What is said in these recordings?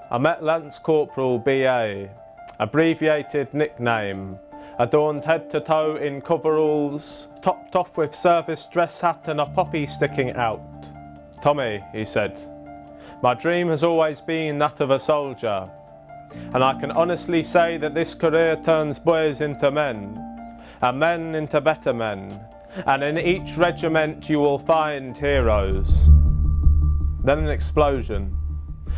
I met Lance Corporal BA, abbreviated nickname, adorned head to toe in coveralls, topped off with service dress hat and a poppy sticking out. "Tommy," he said, "my dream has always been that of a soldier, and I can honestly say that this career turns boys into men, and men into better men, and in each regiment you will find heroes." Then an explosion.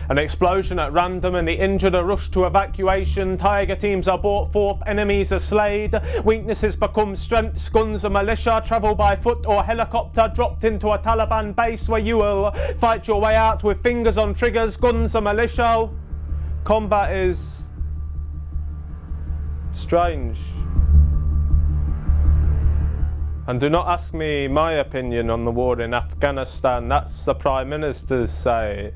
An explosion at random and the injured are rushed to evacuation. Tiger teams are brought forth, enemies are slayed. Weaknesses become strengths, guns and militia. Travel by foot or helicopter, dropped into a Taliban base where you will fight your way out with fingers on triggers, guns and militia. Combat is strange. And do not ask me my opinion on the war in Afghanistan, that's the Prime Minister's say.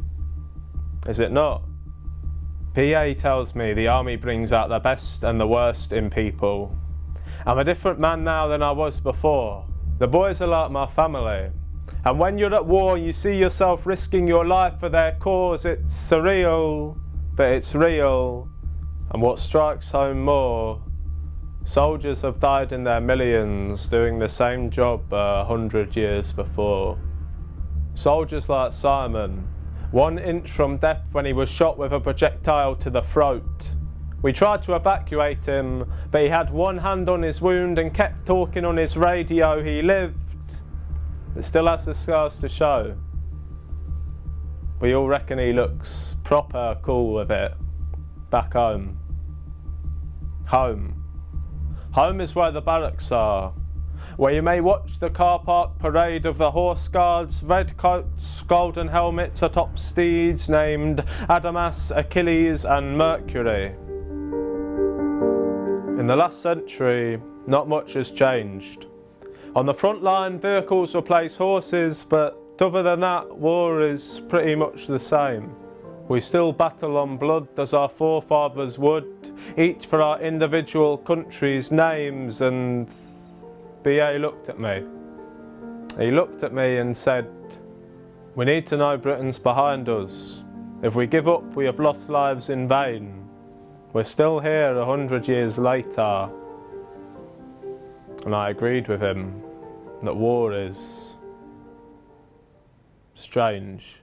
Is it not? PA tells me the army brings out the best and the worst in people. I'm a different man now than I was before. The boys are like my family. And when you're at war, you see yourself risking your life for their cause. It's surreal, but it's real. And what strikes home more, soldiers have died in their millions doing the same job 100 years before. Soldiers like Simon, 1 inch from death when he was shot with a projectile to the throat. We tried to evacuate him, but he had one hand on his wound and kept talking on his radio. He lived, but still has the scars to show. We all reckon he looks proper cool with it. Back home. Home. Home is where the barracks are, where you may watch the car park parade of the horse guards, red coats, golden helmets atop steeds named Adamas, Achilles and Mercury. In the last century, not much has changed. On the front line, vehicles replace horses, but other than that, war is pretty much the same. We still battle on blood as our forefathers would, each for our individual countries' names, and BA looked at me. He looked at me and said, "We need to know Britain's behind us. If we give up, we have lost lives in vain. We're still here 100 years later." And I agreed with him that war is strange.